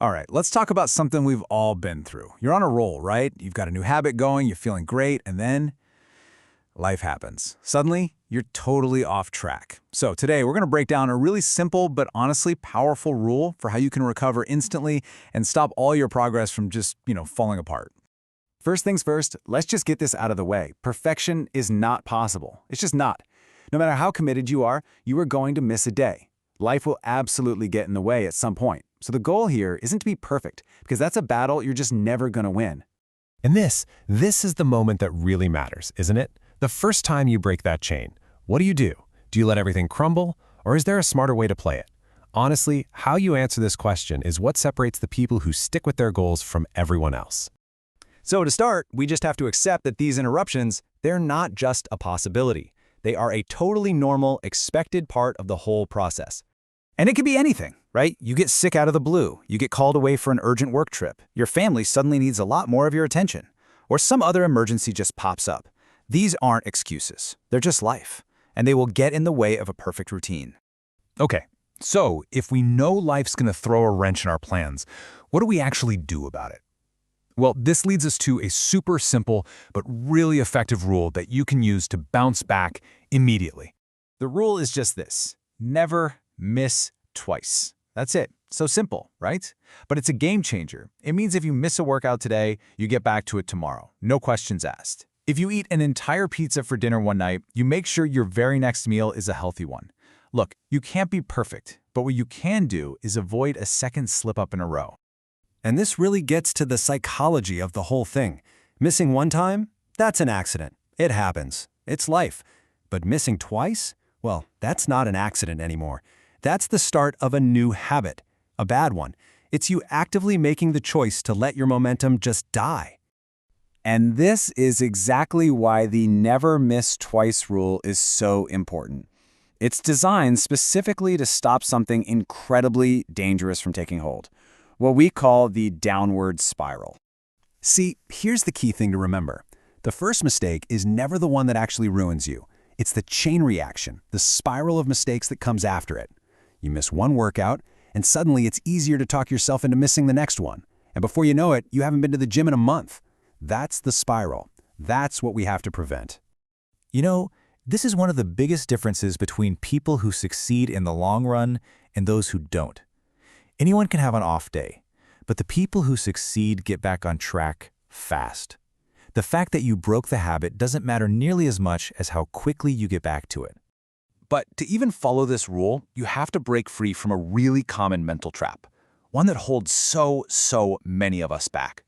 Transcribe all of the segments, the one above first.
All right, let's talk about something we've all been through. You're on a roll, right? You've got a new habit going, you're feeling great, and then life happens. Suddenly, you're totally off track. So today, we're going to break down a really simple but honestly powerful rule for how you can recover instantly and stop all your progress from just, falling apart. First things first, let's just get this out of the way. Perfection is not possible. It's just not. No matter how committed you are going to miss a day. Life will absolutely get in the way at some point. So the goal here isn't to be perfect, because that's a battle you're just never going to win. And this is the moment that really matters, isn't it? The first time you break that chain, what do? Do you let everything crumble, or is there a smarter way to play it? Honestly, how you answer this question is what separates the people who stick with their goals from everyone else. So to start, we just have to accept that these interruptions, they're not just a possibility. They are a totally normal, expected part of the whole process. And it could be anything, right? You get sick out of the blue, you get called away for an urgent work trip, your family suddenly needs a lot more of your attention, or some other emergency just pops up. These aren't excuses, they're just life, and they will get in the way of a perfect routine. Okay, so if we know life's going to throw a wrench in our plans, what do we actually do about it? Well, this leads us to a super simple but really effective rule that you can use to bounce back immediately. The rule is just this: never miss twice. That's it. So simple, right? But it's a game changer. It means if you miss a workout today, you get back to it tomorrow. No questions asked. If you eat an entire pizza for dinner one night, you make sure your very next meal is a healthy one. Look, you can't be perfect, but what you can do is avoid a second slip-up in a row. And this really gets to the psychology of the whole thing. Missing one time? That's an accident. It happens. It's life. But missing twice? Well, that's not an accident anymore. That's the start of a new habit, a bad one. It's you actively making the choice to let your momentum just die. And this is exactly why the never miss twice rule is so important. It's designed specifically to stop something incredibly dangerous from taking hold, what we call the downward spiral. See, here's the key thing to remember. The first mistake is never the one that actually ruins you. It's the chain reaction, the spiral of mistakes that comes after it. You miss one workout, and suddenly it's easier to talk yourself into missing the next one. And before you know it, you haven't been to the gym in a month. That's the spiral. That's what we have to prevent. This is one of the biggest differences between people who succeed in the long run and those who don't. Anyone can have an off day, but the people who succeed get back on track fast. The fact that you broke the habit doesn't matter nearly as much as how quickly you get back to it. But to even follow this rule, you have to break free from a really common mental trap, one that holds so many of us back.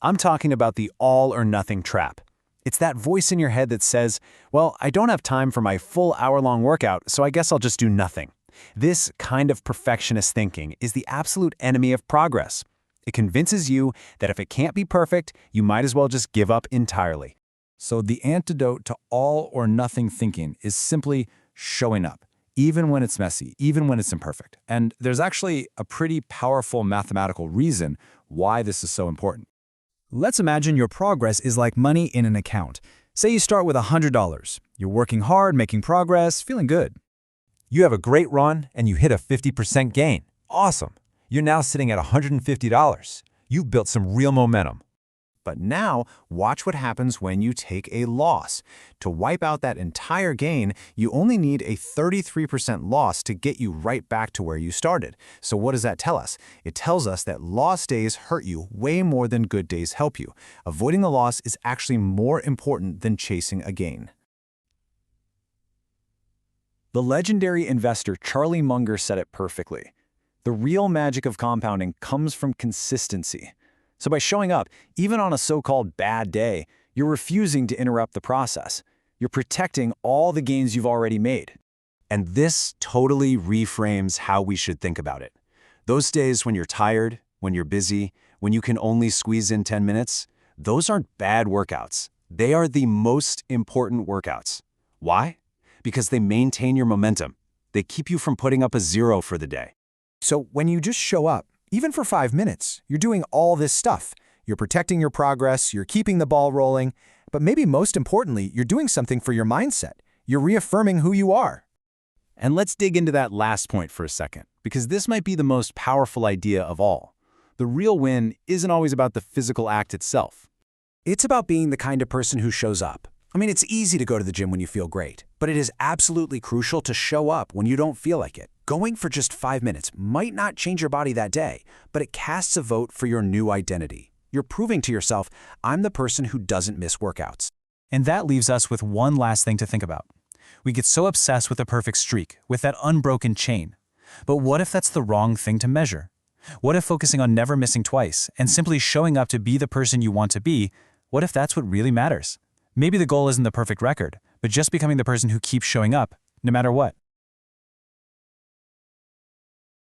I'm talking about the all-or-nothing trap. It's that voice in your head that says, well, I don't have time for my full hour-long workout, so I guess I'll just do nothing. This kind of perfectionist thinking is the absolute enemy of progress. It convinces you that if it can't be perfect, you might as well just give up entirely. So the antidote to all-or-nothing thinking is simply showing up, even when it's messy, even when it's imperfect. And there's actually a pretty powerful mathematical reason why this is so important. Let's imagine your progress is like money in an account. Say you start with $100. You're working hard, making progress, feeling good. You have a great run and you hit a 50% gain. Awesome. You're now sitting at $150. You've built some real momentum. But now, watch what happens when you take a loss. To wipe out that entire gain, you only need a 33% loss to get you right back to where you started. So what does that tell us? It tells us that lost days hurt you way more than good days help you. Avoiding the loss is actually more important than chasing a gain. The legendary investor Charlie Munger said it perfectly. The real magic of compounding comes from consistency. So by showing up, even on a so-called bad day, you're refusing to interrupt the process. You're protecting all the gains you've already made. And this totally reframes how we should think about it. Those days when you're tired, when you're busy, when you can only squeeze in 10 minutes, those aren't bad workouts. They are the most important workouts. Why? Because they maintain your momentum. They keep you from putting up a zero for the day. So when you just show up, even for 5 minutes, you're doing all this stuff. You're protecting your progress, you're keeping the ball rolling, but maybe most importantly, you're doing something for your mindset. You're reaffirming who you are. And let's dig into that last point for a second, because this might be the most powerful idea of all. The real win isn't always about the physical act itself. It's about being the kind of person who shows up. I mean, it's easy to go to the gym when you feel great, but it is absolutely crucial to show up when you don't feel like it. Going for just 5 minutes might not change your body that day, but it casts a vote for your new identity. You're proving to yourself, I'm the person who doesn't miss workouts. And that leaves us with one last thing to think about. We get so obsessed with the perfect streak, with that unbroken chain. But what if that's the wrong thing to measure? What if focusing on never missing twice and simply showing up to be the person you want to be, what if that's what really matters? Maybe the goal isn't the perfect record, but just becoming the person who keeps showing up, no matter what.